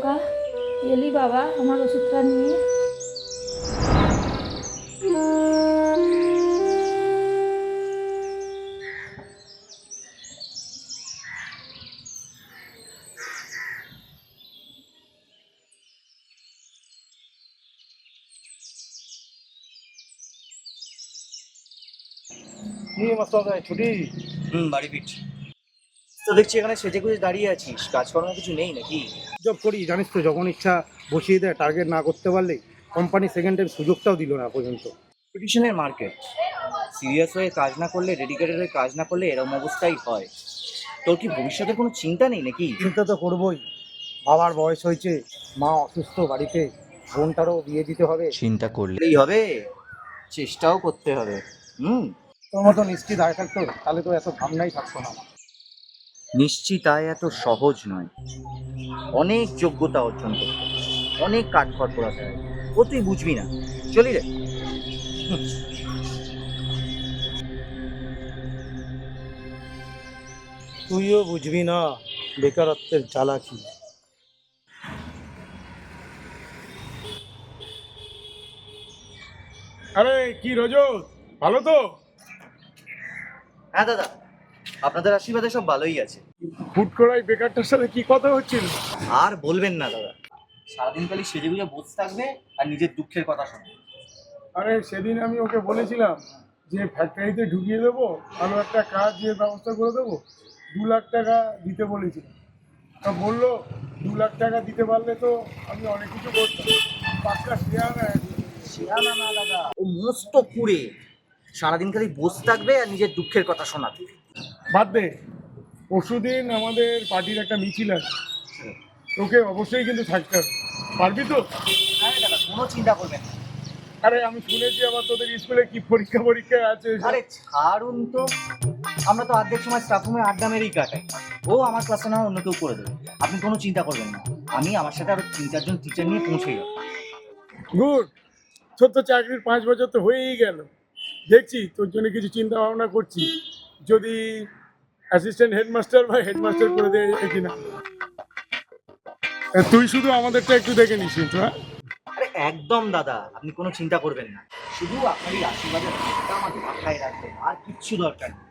খোকা, এলি বাবা আমার ওষুধটা নিয়ে। ছুটি? বাড়ি ফিরছি। তো দেখছি এখানে সেজে গুজে দাঁড়িয়ে আছিস, কাজকর্ম কিছু নেই নাকি? জব করি জানিস তো, যখন ইচ্ছা বসিয়ে দেয়, টার্গেট না করতে পারলে কোম্পানি সেকেন্ড টাইম সুযোগটাও দিল না পর্যন্ত। কম্পিটিশনের মার্কেট, সিরিয়াস হয়ে কাজ না করলে, ডেডিকেটেড হয়ে কাজ না করলে এরকম অবস্থাই হয়। তোর কি ভবিষ্যতের কোনো চিন্তা নেই নাকি? চিন্তা তো করবোই, বাবার বয়স হয়েছে, মা অসুস্থ বাড়িতে, বোনটারও বিয়ে দিতে হবে। চিন্তা করলেই হবে, চেষ্টাও করতে হবে। তোর মতো নিশ্চিত আয় থাকতো তাহলে তো এত ভাবনাই থাকতো না আমার। নিশ্চিত আয় এত সহজ নয়, অনেক যোগ্যতা অর্জন করতে হয়, অনেক কাঠখড় পোড়াতে হয়। ও তুই বুঝবি না, চলি রে। তুইও বুঝবি না বেকারত্বের জ্বালা কি। আরে কি রজত, ভালো তো? হ্যাঁ দাদা, আপনাদের আশীর্বাদে সব ভালোই আছে। হুট করাই বেকারটার সাথে কি কথা হচ্ছিল? আর বলবেন না দাদা, সারাদিন খালি সেজে গুজে বসে থাকবে আর নিজের দুঃখের কথা শুনবে। আরে সেদিন আমি ওকে বলেছিলাম যে ফ্যাক্টরিতে ঢুকিয়ে দেবো, ভালো একটা কাজের ব্যবস্থা করে দেবো, 2 লাখ টাকা দিতে বলেছিলাম। তা বললো 2 লাখ টাকা দিতে পারলে তো আমি অনেক কিছু করতাম। পাঁচটা শেয়ার শিয়ানা না দাদা, ও মস্ত কুড়ে, সারাদিন খালি বসে থাকবে আর নিজের দুঃখের কথা শোনাবে। বাদ দে, পরশুদিন আমাদের পার্টির একটা মিছিল আছে, তোকে অবশ্যই কিন্তু থাকতে হবে, পারবি তো? হ্যাঁ দাদা, কোনো চিন্তা করবেন না। আরে আমি শুনেছি আবার তোদের স্কুলে কি পরীক্ষা পরীক্ষা আছে। আরে ছাড়ুন তো, আমরা তো অর্ধেক সময় স্টাফ রুমে আড্ডা মেরেই কাটাই। ও আমার ক্লাসে না অন্য কেউ করে দেবে, আপনি কোনো চিন্তা করবেন না। আমি আমার সাথে আরো 3-4 জন টিচার নিয়ে পৌঁছে যাবো। গুড, তোর তো চাকরির 5 বছর তো হয়েই গেল। দেখছি তোর জন্য কিছু চিন্তা ভাবনা করছি, যদি অ্যাসিস্ট্যান্ট হেডমাস্টার বা হেডমাস্টার করে দেয় কিনা। তুই শুধু আমাদেরটা একটু দেখে নিস কিন্তু, হ্যাঁ? আরে একদম দাদা, আপনি কোনো চিন্তা করবেন না, শুধু আপনার এই আশীর্বাদের হাতটা আমার মাথায় রাখবেন, আর কিচ্ছু দরকার নেই।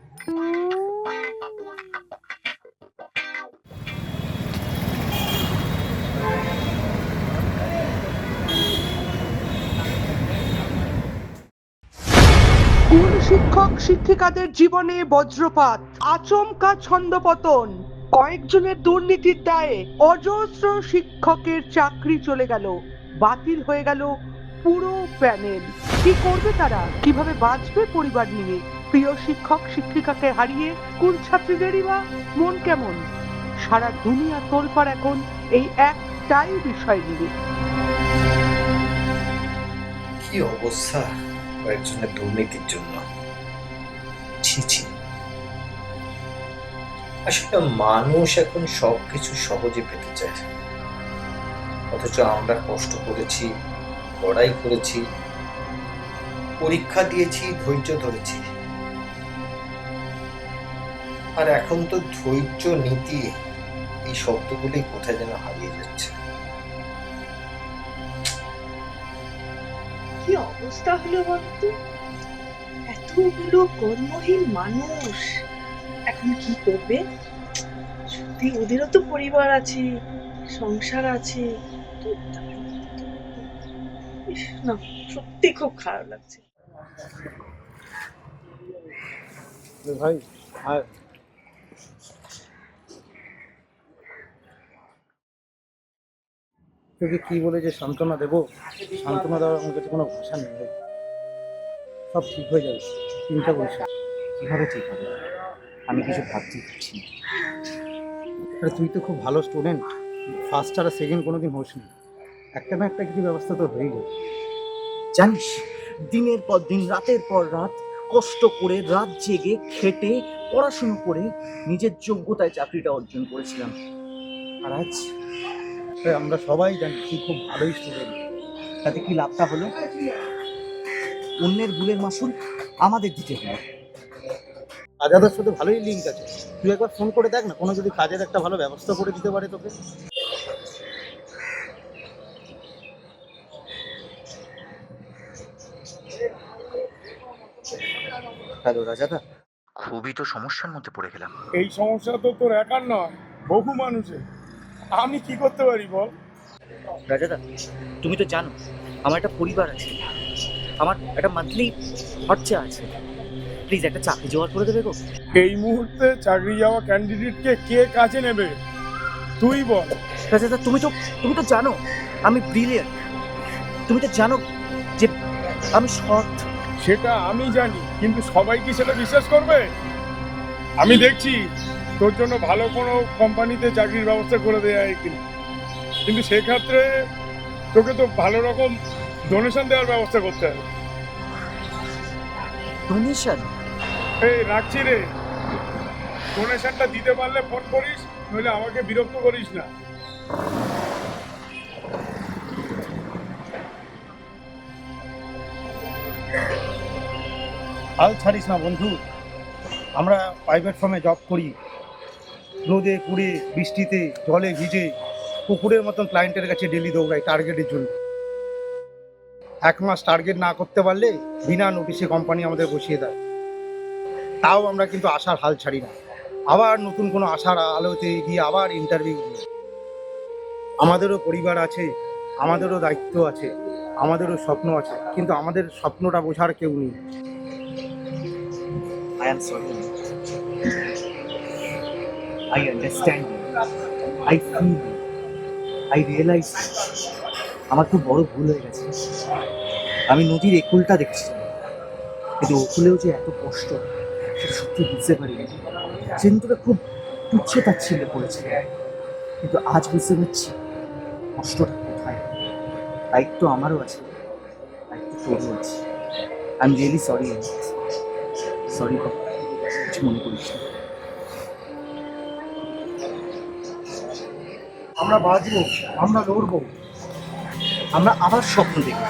স্কুল শিক্ষক শিক্ষিকাদের জীবনে বজ্রপাত, আচমকা ছন্দপতন, কয়েকজনের দুর্নীতির দায়ে অজস্র শিক্ষকের চাকরি চলে গেল, বাতিল হয়ে গেল পুরো প্যানেল। কি করবে তারা, কিভাবে বাঁচবে পরিবার নিয়ে? প্রিয় শিক্ষক শিক্ষিকাকে হারিয়ে স্কুল ছাত্রীদেরই বা মন কেমন? সারা দুনিয়া তোলপাড় এখন এই একটাই বিষয় নিয়ে। কি অবস্থা কয়েকজনের দুর্নীতির জন্য! ছি ছি। আসলে মানুষ এখন সবকিছু সহজে পেতে চায়, অথচ আমরা কষ্ট করেছি, লড়াই করেছি, পরীক্ষা দিয়েছি, ধৈর্য ধরেছি, আর এখন তো ধৈর্য, নীতি এই শব্দগুলি কোথায় যেন হারিয়ে যাচ্ছে। কি অবস্থা হলো বলতো, এতগুলো কর্মহীন মানুষ এখন কি করবে? সত্যি ওদেরও তো পরিবার আছে, সংসার আছে। ইস, না, সত্যি খুব খারাপ লাগছে। ভাই হ্যাঁ, তোকে কি বলে যে সান্ত্বনা দেবো, সান্ত্বনা দেওয়ার আমার কাছে কোনো ভাষা নেই ভাই। সব ঠিক হয়ে যাবে, চিন্তা করিস না। কিভাবে ঠিক হবে? আমি কিছু ভাবতে পারছি না। আরে তুই তো খুব ভালো স্টুডেন্ট, ফার্স্ট আর সেকেন্ড কোনোদিন হোস না, একটা না একটা কিছু ব্যবস্থা তো হয়ে যাবে। জানিস, দিনের পর দিন, রাতের পর রাত কষ্ট করে, রাত জেগে খেটে পড়াশুনো করে নিজের যোগ্যতায় চাকরিটা অর্জন করেছিলাম, আর আজ আমরা সবাই জানি তুই খুব ভালোই স্টুডেন্ট, তাতে কি লাভটা হলো? অন্যের ভুলের মাসুল আমাদের দিতে হলো। আজাদের সাথে ভালোই লিঙ্ক আছে, তুই একবার ফোন করে দেখ না, কোনো যদি কাজের একটা ভালো ব্যবস্থা করে দিতে পারে তোকে। হ্যালো রাজাদা, খুবই তো সমস্যার মধ্যে পড়ে গেলাম। এই সমস্যা তো তোর একার নয়, বহু মানুষের। আমি কি করতে পারি বল? রাজাদা, তুমি তো জানো আমার একটা পরিবার আছে, আমার একটা মান্থলি খরচা আছে। প্লিজ একটা চাকরি জোগাড় করে দেবে গো। এই মুহূর্তে চাকরি যাওয়া ক্যান্ডিডেটকে কে কাজে নেবে তুই বল। রাজাদা, তুমি তো জানো আমি ব্রিলিয়েন্ট, তুমি তো জানো যে আমি সৎ। সেটা আমি জানি, কিন্তু সবাই কি সেটা বিশ্বাস করবে? আমি দেখছি তোর জন্য ভালো কোনো কোম্পানিতে চাকরির ব্যবস্থা করে দেওয়া হয় কিনা, কিন্তু সেক্ষেত্রে তোকে তো ভালো রকম ডোনেশন দেওয়ার ব্যবস্থা করতে হবে। ডোনেশন? এই রাখছি রে, ডোনেশনটা দিতে পারলে ফোন করিস, নইলে আমাকে বিরক্ত করিস না। হাল ছাড়িস না বন্ধু। আমরা প্রাইভেট ফার্মে জব করি, রোদে পুড়ে বৃষ্টিতে জলে ভিজে কুকুরের মতন ক্লায়েন্টের কাছে ডেলি দৌড়াই টার্গেটের জন্য। 1 মাস টার্গেট না করতে পারলে বিনা নোটিশে কোম্পানি আমাদের বসিয়ে দেয়। তাও আমরা কিন্তু আশার হাল ছাড়ি না, আবার নতুন কোনো আশার আলোতে গিয়ে আবার ইন্টারভিউ দিই। আমাদেরও পরিবার আছে, আমাদেরও দায়িত্ব আছে, আমাদেরও স্বপ্ন আছে, কিন্তু আমাদের স্বপ্নটা বোঝার কেউ নেই। I am sorry. I understand you. I feel you. I realize আমার খুব বড় ভুল হয়ে গেছে। আমি নদীর একুলটা দেখছিলাম, কিন্তু ওকুলেও যে এত কষ্ট সেটা সত্যি বুঝতে পারিনি। সেদিন তোকে খুব তুচ্ছ তাচ্ছিল্য করেছিল, কিন্তু আজ বুঝতে পারছি কষ্টটা কোথায়। দায়িত্ব আমারও আছে, দায়িত্ব তোরও আছে। I am really sorry. Sorry বাবা, কিছু মনে করিস না। আমরা বাঁচবো, আমরা লড়বো, আমরা আবার স্বপ্ন দেখব।